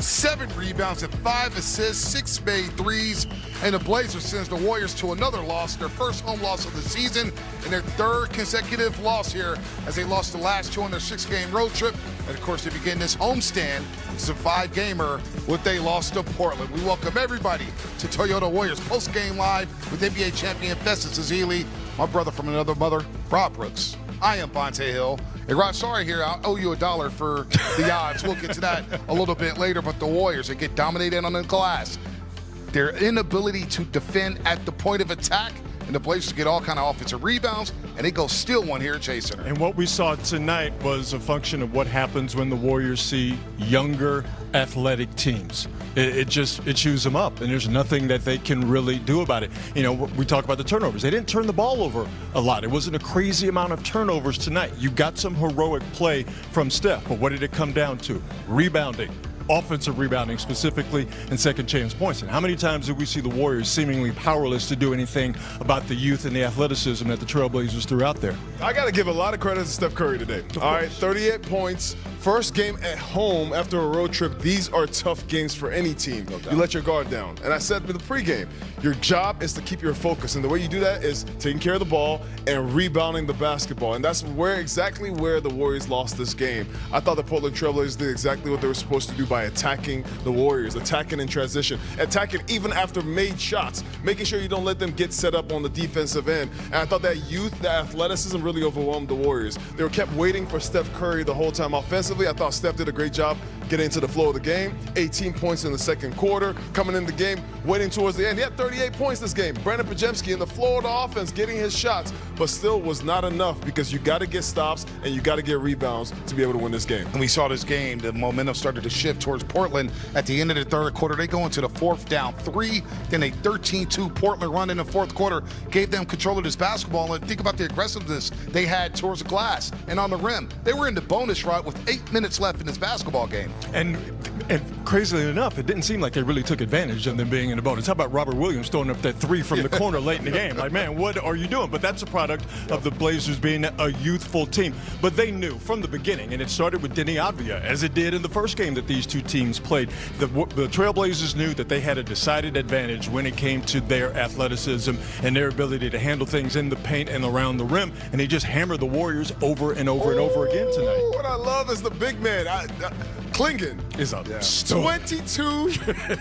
7 rebounds and 5 assists, 6 made threes, and the Blazers sends the Warriors to another loss, their first home loss of the season, and their 3rd consecutive loss here as they lost the last 2 on their 6-game road trip. And of course, they begin this homestand, which is a 5-gamer, with a loss to Portland. We welcome everybody to Toyota Warriors post-game live with NBA champion Festus Ezeli, my brother from another mother, Rob Brooks. I am Bonte Hill. Hey, Rod, sorry here, I'll owe you $1 for the odds. We'll get to that a little bit later, but the Warriors, they get dominated on the glass. Their inability to defend at the point of attack, and the Blazers get all kind of offensive rebounds, and they go steal one here at Chase Center. And what we saw tonight was a function of what happens when the Warriors see younger, athletic teams. It chews them up, and there's nothing that they can really do about it. You know, we talk about the turnovers. They didn't turn the ball over a lot. It wasn't a crazy amount of turnovers tonight. You got some heroic play from Steph, but what did it come down to? Rebounding. Offensive rebounding specifically, and second chance points. And how many times did we see the Warriors seemingly powerless to do anything about the youth and the athleticism that the Trailblazers threw out there? I got to give a lot of credit to Steph Curry today. All right, 38 points. First game at home after a road trip. These are tough games for any team. You let your guard down. And I said in the pregame, your job is to keep your focus. And the way you do that is taking care of the ball and rebounding the basketball. And that's exactly where the Warriors lost this game. I thought the Portland Trailblazers did exactly what they were supposed to do by attacking the Warriors, attacking in transition, attacking even after made shots, making sure you don't let them get set up on the defensive end. And I thought that youth, that athleticism really overwhelmed the Warriors. They were kept waiting for Steph Curry the whole time offensively. I thought Steph did a great job getting into the flow of the game. 18 points in the second quarter, coming in the game, waiting towards the end. He had 38 points this game. Brandon Pajemski in the flow of the offense, getting his shots, but still was not enough because you got to get stops and you got to get rebounds to be able to win this game. And we saw this game, the momentum started to shift towards Portland at the end of the third quarter. They go into the 4th down 3, then a 13-2 Portland run in the 4th quarter gave them control of this basketball. And think about the aggressiveness they had towards the glass and on the rim. They were in the bonus run with 8 minutes left in this basketball game. And crazily enough, it didn't seem like they really took advantage of them being in the bonus. How about Robert Williams throwing up that 3 from the corner late in the game? Like, man, what are you doing? But that's a product of the Blazers being a youthful team. But they knew from the beginning, and it started with Denny Avdia, as it did in the first game that these two teams played. The Trailblazers knew that they had a decided advantage when it came to their athleticism and their ability to handle things in the paint and around the rim, and they just hammered the Warriors over and over and over again tonight. What I love is the big man. Klingon is up. 22,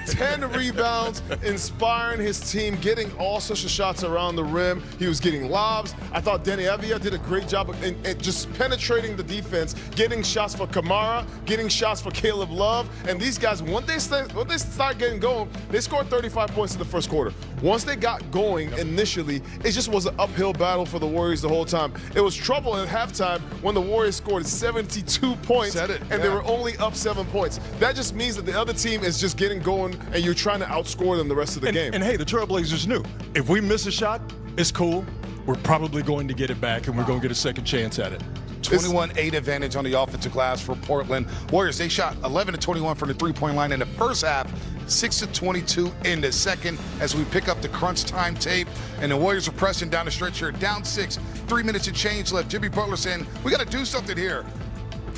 10 rebounds, inspiring his team, getting all sorts of shots around the rim. He was getting lobs. I thought Denny Avdia did a great job of just penetrating the defense, getting shots for Kamara, getting shots for Caleb Love. And these guys, when they start getting going, they scored 35 points in the first quarter. Once they got going initially, it just was an uphill battle for the Warriors the whole time. It was trouble at halftime when the Warriors scored 72 points and they were only up 7 points. That just means that the other team is just getting going and you're trying to outscore them the rest of the game. And hey, the Trailblazers knew if we miss a shot, it's cool. We're probably going to get it back and we're going to get a second chance at it. 21-8 advantage on the offensive glass for Portland. Warriors, they shot 11-21 from the three-point line in the first half, 6-22 in the second as we pick up the crunch time tape. And the Warriors are pressing down the stretch here, down 6, 3 minutes and change left. Jimmy Butler saying, we got to do something here.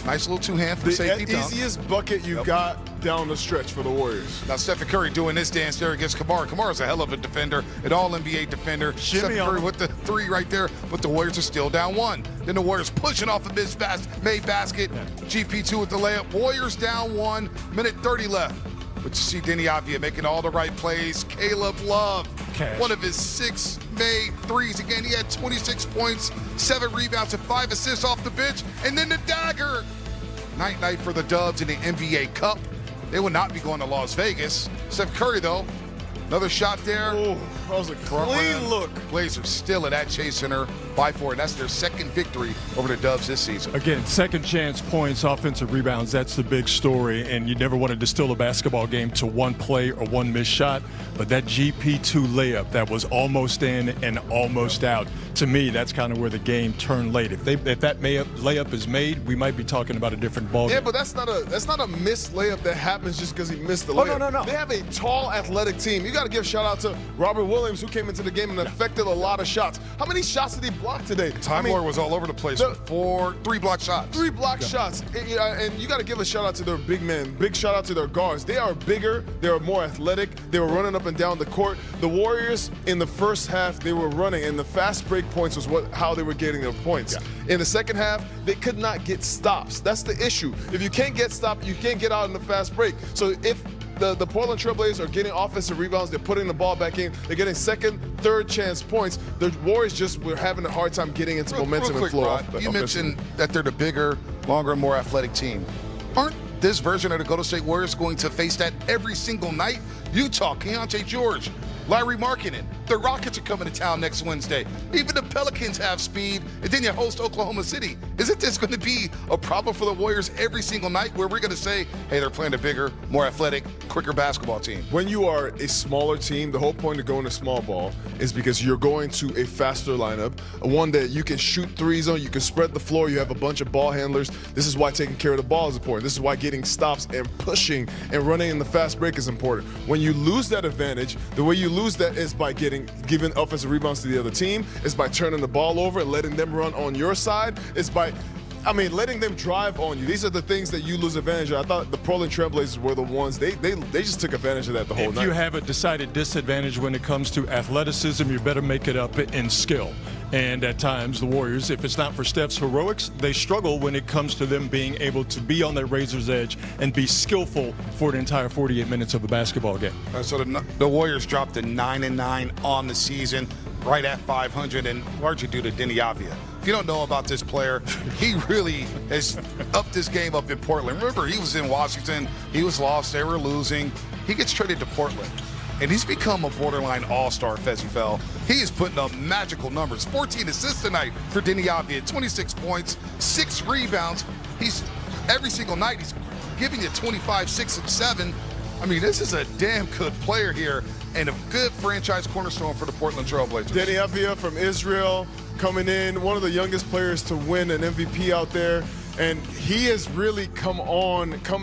Nice little two-hand for safety. The easiest bucket you got down the stretch for the Warriors. Now Stephen Curry doing this dance there against Kamara. Kamara's a hell of a defender, an all-NBA defender. Stephen Curry with the 3 right there, but the Warriors are still down 1. Then the Warriors pushing off a made basket. GP2 with the layup. Warriors down 1, minute 30 left. But you see Denny Avdia making all the right plays. Caleb Love, one of his 6 made threes. Again, he had 26 points, 7 rebounds, and 5 assists off the bench. And then the dagger. Night for the Dubs in the NBA Cup. They will not be going to Las Vegas. Steph Curry, though, another shot there. Oh, that was a clean look. Blazers still at that Chase Center by 4, and that's their second victory over the Dubs this season. Again, second chance points, offensive rebounds, that's the big story, and you never want to distill a basketball game to one play or one missed shot, but that GP2 layup that was almost in and almost out, to me, that's kind of where the game turned late. If that layup is made, we might be talking about a different ballgame. Yeah, but that's not a missed layup that happens just because he missed the layup. No. They have a tall, athletic team. You got to give a shout out to Robert Williams, who came into the game and affected a lot of shots. How many shots did he block today? Time Lord was all over the place with 3 block shots. 3 block shots. And you got to give a shout out to their big men. Big shout out to their guards. They are bigger. They are more athletic. They were running up and down the court. The Warriors, in the first half, they were running, and the fast break points was how they were getting their points. Yeah. In the second half, they could not get stops. That's the issue. If you can't get stopped, you can't get out in the fast break. So if the Portland Trailblazers are getting offensive rebounds, they're putting the ball back in, they're getting second, third chance points. The Warriors just were having a hard time getting into momentum and flow. Rod, you mentioned that they're the bigger, longer, more athletic team. Aren't this version of the Golden State Warriors going to face that every single night? Utah, Keontae George, Larry Markkinen. The Rockets are coming to town next Wednesday. Even the Pelicans have speed, and then you host Oklahoma City. Isn't this going to be a problem for the Warriors every single night where we're going to say, hey, they're playing a bigger, more athletic, quicker basketball team? When you are a smaller team, the whole point of going to small ball is because you're going to a faster lineup, one that you can shoot threes on, you can spread the floor, you have a bunch of ball handlers. This is why taking care of the ball is important. This is why getting stops and pushing and running in the fast break is important. When you lose that advantage, the way you lose that is by giving offensive rebounds to the other team. It's by turning the ball over and letting them run on your side. It's by letting them drive on you. These are the things that you lose advantage of. I thought the Portland Trailblazers were the ones, they just took advantage of that the whole night. If you have a decided disadvantage when it comes to athleticism, you better make it up in skill. And at times, the Warriors, if it's not for Steph's heroics, they struggle when it comes to them being able to be on that razor's edge and be skillful for the entire 48 minutes of a basketball game. So the Warriors dropped to 9-9 on the season, right at 500, and largely due to Deni Avdija. If you don't know about this player, he really has upped this game up in Portland. Remember, he was in Washington. He was lost. They were losing. He gets traded to Portland, and he's become a borderline all-star, Fezzi. He is putting up magical numbers. 14 assists tonight for Deni Avdija, 26 points, 6 rebounds. He's every single night he's giving you 25, 6, and 7. I mean, this is a damn good player here and a good franchise cornerstone for the Portland Trailblazers. Deni Avdija from Israel coming in, one of the youngest players to win an MVP out there, and he has really come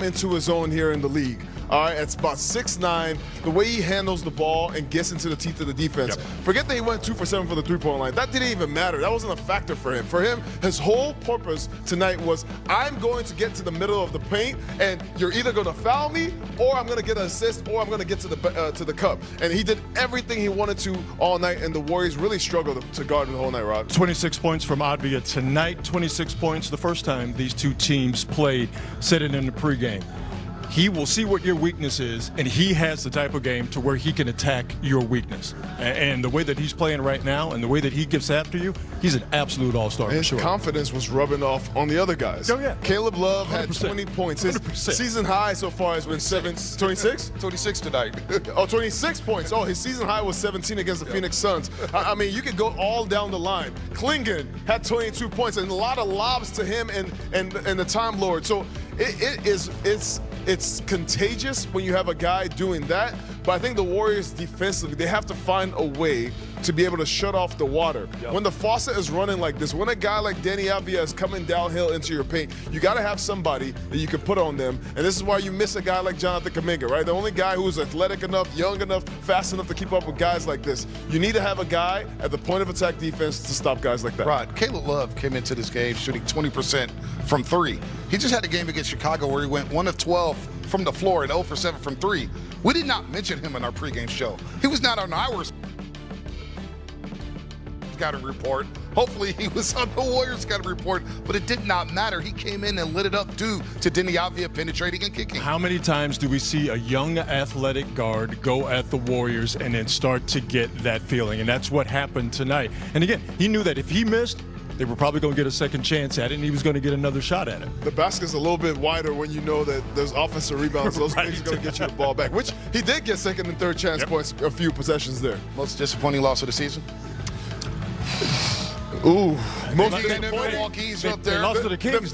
into his own here in the league. All right, it's about 6'9". The way he handles the ball and gets into the teeth of the defense. Yep. Forget that he went 2 for 7 for the three-point line. That didn't even matter. That wasn't a factor for him. For him, his whole purpose tonight was, I'm going to get to the middle of the paint, and you're either going to foul me, or I'm going to get an assist, or I'm going to get to the cup. And he did everything he wanted to all night, and the Warriors really struggled to guard him the whole night, Rod. 26 points from Avdija tonight. 26 points the first time these two teams played. Said it in the pregame. He will see what your weakness is, and he has the type of game to where he can attack your weakness. And the way that he's playing right now and the way that he gets after you, he's an absolute all-star. His confidence was rubbing off on the other guys. Oh, yeah. Caleb Love had 100%. 20 points. His 100%. season high so far has been 26? 26 tonight. 26 points. Oh, his season high was 17 against the Phoenix Suns. I mean, you could go all down the line. Klingon had 22 points and a lot of lobs to him and the Time Lord. So it's contagious when you have a guy doing that, but I think the Warriors defensively, they have to find a way to be able to shut off the water. Yep. When the faucet is running like this, when a guy like Deni Avdija is coming downhill into your paint, you got to have somebody that you can put on them, and this is why you miss a guy like Jonathan Kuminga, right? The only guy who's athletic enough, young enough, fast enough to keep up with guys like this. You need to have a guy at the point of attack defense to stop guys like that. Rod, Caleb Love came into this game shooting 20% from 3. He just had a game against Chicago where he went 1 of 12 from the floor and 0 for 7 from 3. We did not mention him in our pregame show. He was not on ours. Got a report. Hopefully he was on the Warriors got a report, but it did not matter. He came in and lit it up due to Deni Avdija penetrating and kicking. How many times do we see a young athletic guard go at the Warriors and then start to get that feeling? And that's what happened tonight. And again, he knew that if he missed, they were probably going to get a second chance at it, and he was going to get another shot at it. The basket's a little bit wider when you know that there's offensive rebounds. Those things are going to get you the ball back, which he did get second and third chance points, a few possessions there. Most disappointing loss of the season? Ooh. Most disappointing. Milwaukee's up there. They lost to the Kings.